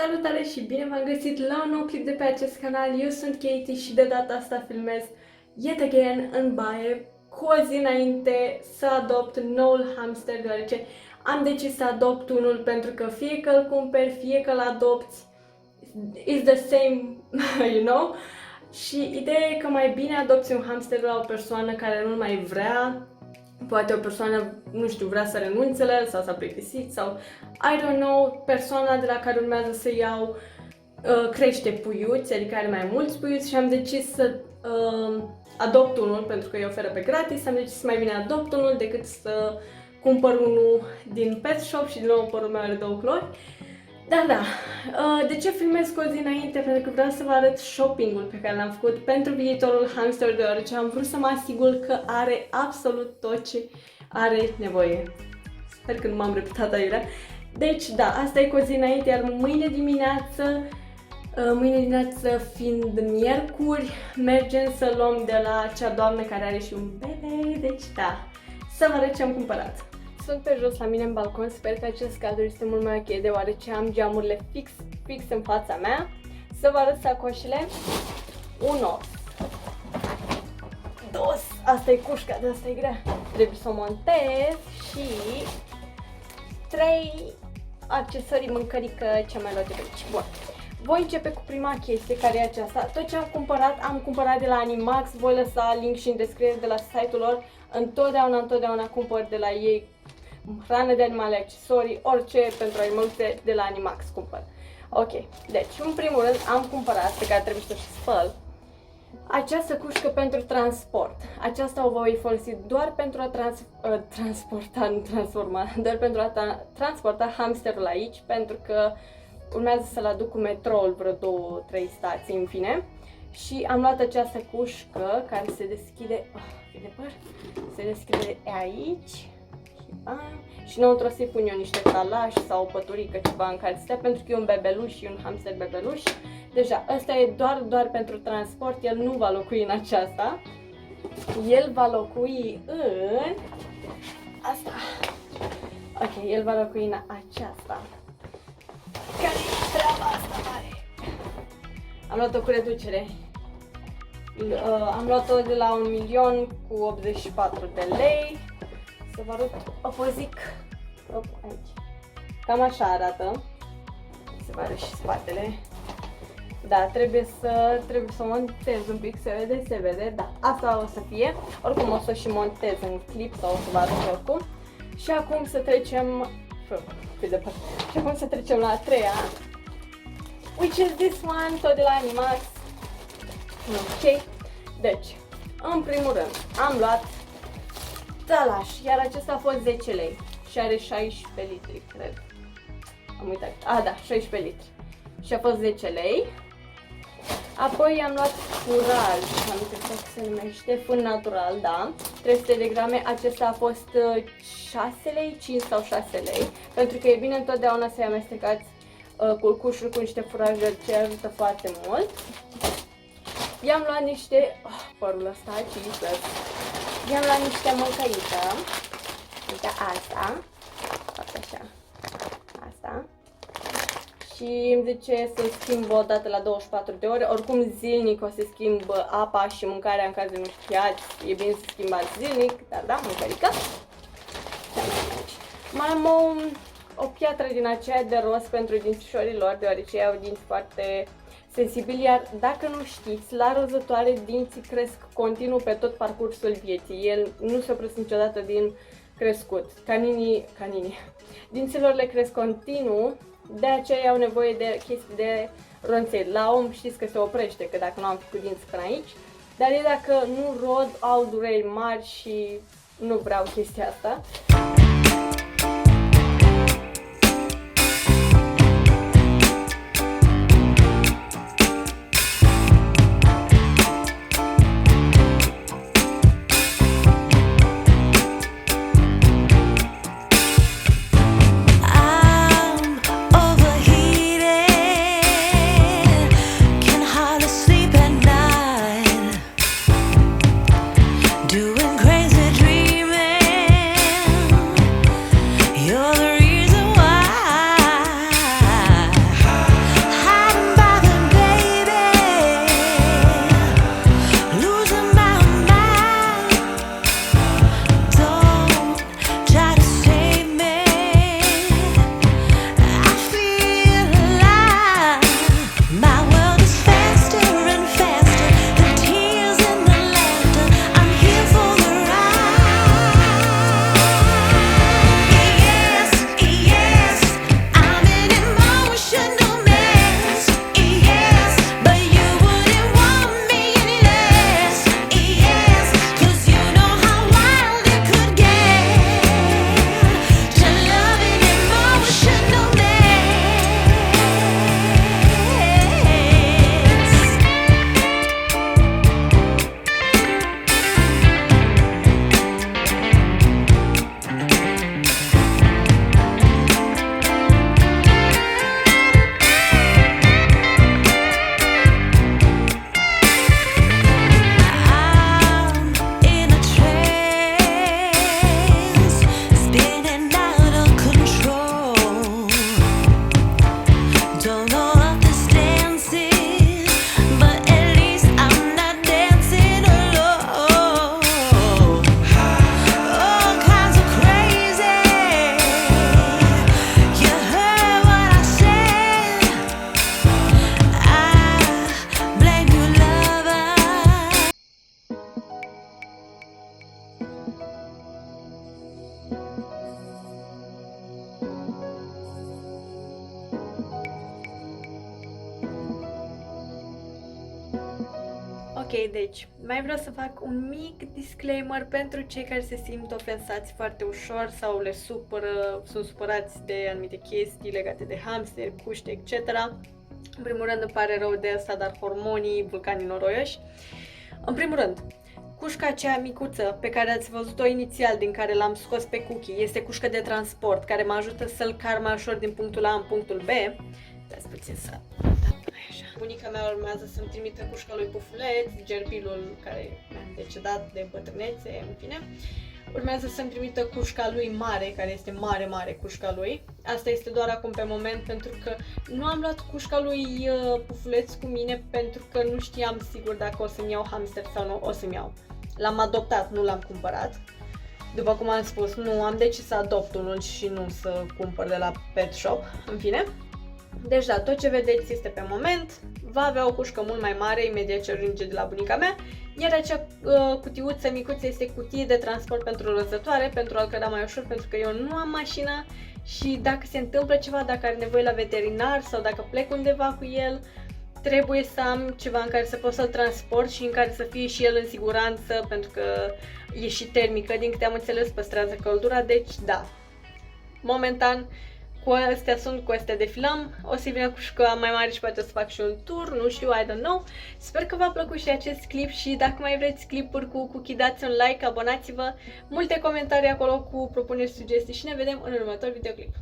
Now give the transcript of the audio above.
Salutare și bine v-am găsit la un nou clip de pe acest canal. Eu sunt Katie și de data asta filmez yet again în baie, cu o zi înainte să adopt noul hamster, deoarece am decis să adopt unul pentru că fie că îl cumperi, fie că îl adopți, is the same, you know? Și ideea e că mai bine adopți un hamster la o persoană care nu mai vrea. Poate o persoană, nu știu, vrea să renunțe la el sau s-a plictisit sau, I don't know, persoana de la care urmează să iau crește puiuți, adică are mai mulți puiuți și am decis să adopt unul pentru că îi oferă pe gratis, am decis să mai bine adopt unul decât să cumpăr unul din pet shop și din nou părul meu are două culori. Dar da, de ce filmez cu o zi înainte? Pentru că vreau să vă arăt shopping-ul pe care l-am făcut pentru viitorul hamster, deoarece am vrut să mă asigur că are absolut tot ce are nevoie. Sper că nu m-am repetat aiurea. Deci da, asta e cu o zi înainte, iar mâine dimineață fiind miercuri, mergem să luăm de la acea doamnă care are și un bebe, deci da, să vă arăt ce am cumpărat. Sunt pe jos la mine în balcon, sper că acest cadru este mult mai ok, deoarece am geamurile fix în fața mea. Să vă arăt sacoșile. 1, 2, asta e cușca, de asta e grea, trebuie să o montez, și 3 accesorii mâncărică ce mai luat de pe aici. Bun. Voi începe cu prima chestie, care e aceasta. Tot ce am cumpărat de la Animax, voi lăsa link și în descriere de la site-ul lor. Întotdeauna cumpăr de la ei hrană de animale, accesorii, orice pentru animăluțe de la Animax cumpăr. Ok, deci în primul rând am cumpărat, pe care trebuie să o și spăl, această cușcă pentru transport. Aceasta o voi folosi doar pentru a transporta hamsterul aici, pentru că urmează să-l aduc cu metroul vreo 2-3 stații, în fine. Și am luat această cușcă care se deschide, se deschide aici. Și înăuntru să-i pun eu niște talași sau o păturică, ceva în care stea, pentru că e un bebeluș și un hamster bebeluș. Deja, ăsta e doar pentru transport, el nu va locui în aceasta. El va locui în asta. Ok, el va locui în aceasta. Care-i treaba asta mare? Am luat-o cu reducere. Am luat-o de la 1.084.000 de lei. Să vă arăt o pozic aici. Cam așa arată. Se vă arăt și spatele. Da, trebuie să o montez un pic, se vede, da, asta o să fie. Oricum o să și montez în clip sau o să vă arăt oricum. Și acum să trecem la a treia, which is this one, tot de la Animax. Ok, deci, în primul rând, am luat talaș, iar acesta a fost 10 lei și are 16 litri, cred. Am uitat. Da, 16 litri. Și a fost 10 lei. Apoi am luat furaj, am uitat cum se numește, fân natural, da. 300 de grame, acesta a fost 6 lei, 5 sau 6 lei. Pentru că e bine întotdeauna să-i amestecați culcușul cu niște furaje, ce ajută foarte mult. I-am luat niște, părul ăsta, Jesus. I-am luat niște mâncărică, uite asta, fac așa, asta, și îmi zice să schimb o dată la 24 de ore, oricum zilnic o să schimb apa și mâncarea în caz de nu știați, e bine să schimbați zilnic, dar da, mâncărică. Mai am o piatră din aceea de rost pentru dințișorilor, deoarece ei au dinți foarte sensibili, iar dacă nu știți, la rozătoare dinții cresc continuu pe tot parcursul vieții. El nu se opresc niciodată din crescut. Dinților le cresc continuu, de aceea au nevoie de chestii de ronțel. La om știți că se oprește, că dacă nu am făcut dinți până aici, dar ei dacă nu rod, au dureri mari și nu vreau chestia asta. Doing crazy dreaming. Ok, deci mai vreau să fac un mic disclaimer pentru cei care se simt ofensați foarte ușor sau le supără, sunt supărați de anumite chestii legate de hamster, cuște, etc. În primul rând îmi pare rău de asta, dar hormonii, vulcanii noroioși. În primul rând, cușca aceea micuță pe care ați văzut-o inițial, din care l-am scos pe Cookie, este cușcă de transport care mă ajută să-l car mai ușor din punctul A în punctul B. Dați puțin să... Așa. Bunica mea urmează să-mi trimită cușca lui Pufuleț, gerbilul care mi-a decedat de bătrânețe, în fine. Urmează să-mi trimită cușca lui mare, care este mare cușca lui. Asta este doar acum pe moment, pentru că nu am luat cușca lui Pufuleț cu mine, pentru că nu știam sigur dacă o să-mi iau hamster sau nu o să-mi iau. L-am adoptat, nu l-am cumpărat. După cum am spus, nu am decis să adopt unul și nu să cumpăr de la pet shop, în fine. Deci da, tot ce vedeți este pe moment, va avea o cușcă mult mai mare imediat ce ajunge de la bunica mea, iar acea cutiuță micuță este cutie de transport pentru răzătoare, pentru a-l căra mai ușor, pentru că eu nu am mașină și dacă se întâmplă ceva, dacă are nevoie la veterinar sau dacă plec undeva cu el, trebuie să am ceva în care să pot să-l transport și în care să fie și el în siguranță, pentru că e și termică, din câte am înțeles, păstrează căldura, deci da, momentan cu astea defilăm, o să vină cu școala mai mare și poate o să fac și un tur, nu știu, I don't know. Sper că v-a plăcut și acest clip și dacă mai vreți clipuri cu Cookie, dați un like, abonați-vă, multe comentarii acolo cu propuneri, sugestii și ne vedem în următor videoclip.